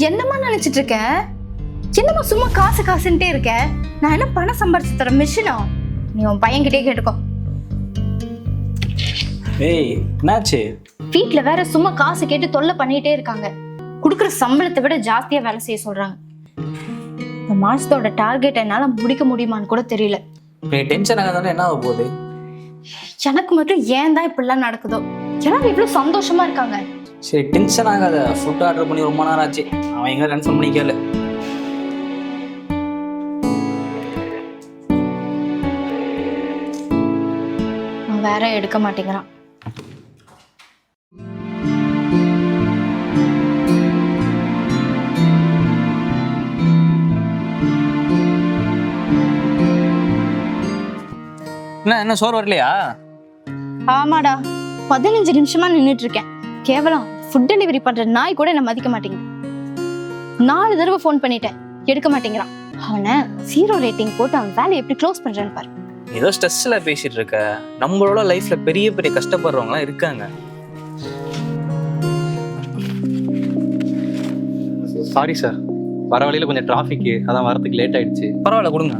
என்னமா நினைச்சிட்டு இருக்க? என்னமா சும்மா காசு காசுன்ட்டே இருக்க? நான் என்ன பணம் சம்பாரிச்சு தர மிஷினா? நீ உன் பையன்கிட்டே கேட்டுக்கோ. ஏய் என்னாச்சு? வீட்டுல வேற சும்மா காசு கேட்டு தொல்லை பண்ணிட்டே இருக்காங்க. குடுக்குற சம்பளத்தை விட ஜாஸ்தியா வேலை செய்ய சொல்றாங்க. இந்த மாசத்தோட டார்கெட் என்னால முடிக்க முடியுமான்னு கூட தெரியல. நீ டென்ஷன் ஆகாதானே என்ன ஆக போகுது? எனக்கு மட்டும் ஏன் தான் இப்படிலாம் நடக்குதோ? எல்லாரும் இவ்வளவு சந்தோஷமா இருக்காங்க. சரி டென்ஷன் ஆகாத. ஃபுட் ஆர்டர் பண்ணி ரொம்ப நேரம் ஆச்சு. அவன் எங்க கன்ஃபார்ம் பண்ணி கேளு. அவன் வேற எடுக்க மாட்டேங்கிறான். என்ன சோறு வரலையா? ஆமாடா, 15 நிமிஷமா நின்றுட்டு இருக்கேன். கேவலம் ஃபுட் டெலிவரி பண்ற நாய் கூட என்ன மதிக்க மாட்டேங்குது. 4 தடவை ஃபோன் பண்ணிட்டேன், எடுக்க மாட்டேங்கிறான். அவனை 0 ரேட்டிங் போட்டு அவன் வேலையை எப்படி க்ளோஸ் பண்றேன்னு பாரு. ஏதோ ஸ்ட்ரெஸ்ல பேசிட்டு இருக்க. நம்மளோட லைஃப்ல பெரிய பெரிய கஷ்டப்படுறவங்களாம் இருக்காங்க. சாரி சார், வர வழியில கொஞ்சம் டிராஃபிக், அதான் வரதுக்கு லேட் ஆயிடுச்சு. பரவாயில்ல கொடுங்க.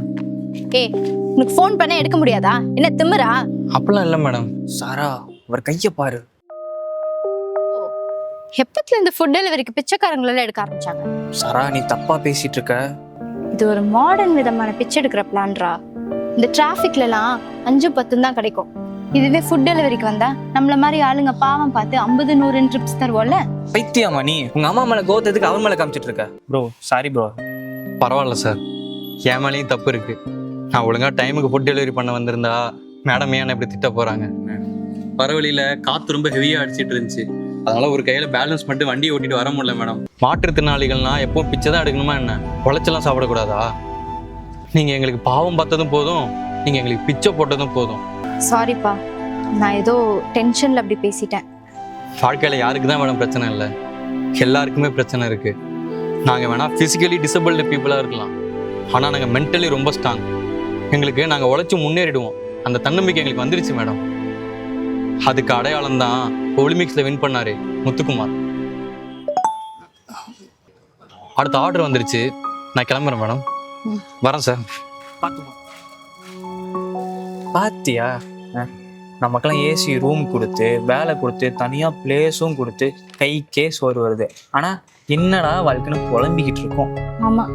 ஏய், உனக்கு ஃபோன் பண்ண எடுக்க முடியாதா? என்ன திமிரா? அப்படிலாம் இல்லை மேடம். சாரா அவர் கையை பாரு. எப்பத்துல இந்த ஃபுட் டெலிவரிக்கு பிச்சைக்காரங்களெல்லாம் எடுக்க ஆரம்பிச்சாங்க? சாரா நீ தப்பா பேசிட்டு இருக்க. இது ஒரு மாடர்ன் விதமான பிச்சை எடுக்கிற பிளான்ரா. இந்த டிராஃபிக்ல எல்லாம் 5-10 தான் கிடைக்கும். இதுவே ஃபுட் டெலிவரிக்கு வந்தா நம்மள மாதிரி ஆளுங்க பாவம் பார்த்து 50-100 ட்ரிப்ஸ் தருவோம்ல. பைத்தியமா நீ? உங்க அம்மா மேல கோவத்துக்கு அவன் மேல காமிச்சிட்டு இருக்க. Bro sorry bro. பரவாயில்ல சார், என் மேலேயும் தப்பு இருக்கு. நான் ஒழுங்கா டைமுக்கு ஃபுட் டெலிவரி பண்ண வந்திருந்தா மேடம் ஏன் இப்படி திட்ட போறாங்க? வர வழியில காத்து ரொம்ப ஹெவியா அடிச்சிட்டு இருந்துச்சு. அதனால ஒரு கையில பேலன்ஸ் மட்டும் வண்டியை ஓட்டிட்டு வர முடியல மேடம். மாற்றுத்திறனாளிகள்னா எப்பவும் பிச்சை தான் எடுக்கணுமா என்ன? உழைச்செல்லாம் சாப்பிடக்கூடாதா? நீங்க எங்களுக்கு பாவம் பார்த்ததும் போதும், நீங்க எங்களுக்கு பிச்சை போட்டதும் போதும். சாரிப்பா, நான் ஏதோ டென்ஷன்ல அப்படி பேசிட்டேன். வாழ்க்கையில யாருக்கு தான் மேடம் பிரச்சனை இல்லை? எல்லாருக்குமே பிரச்சனை இருக்கு. நாங்க வேணா பிசிக்கலி டிசபிள்டு பீப்புளா இருக்கலாம், ஆனா நாங்க மென்டலி ரொம்ப ஸ்ட்ராங். எங்களுக்கு நாங்க உழைச்சு முன்னேறிடுவோம். அந்த தன்னம்பிக்கை எங்களுக்கு வந்துருச்சு மேடம். அதுக்கு அடையாளம் தான் ஒலிம்பிக்ஸ்ல வின் பண்ணாரு முத்துக்குமார். அடுத்த ஆர்டர் வந்துருச்சு, நான் கிளம்புறேன் மேடம். வரேன் சார். பாத்தியா, நமக்கெல்லாம் ஏசி ரூம் கொடுத்து வேலை கொடுத்து தனியா பிளேஸும் கொடுத்து கைக்கே சோறு வருது. ஆனா என்னடா வாழ்க்கைன்னு புலம்பிக்கிட்டு இருக்கோம். ஆமா,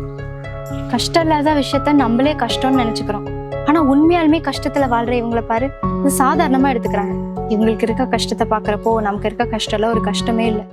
கஷ்டம் இல்லாத விஷயத்த நம்மளே கஷ்டம்னு நினைச்சுக்கிறோம். ஆனா உண்மையாலுமே கஷ்டத்துல வாழ்ற இவங்களை பாரு, இது சாதாரணமா எடுத்துக்கிறாங்க. இவங்களுக்கு இருக்க கஷ்டத்தை பாக்குறப்போ நமக்கு இருக்க கஷ்டம் எல்லாம் ஒரு கஷ்டமே இல்லை.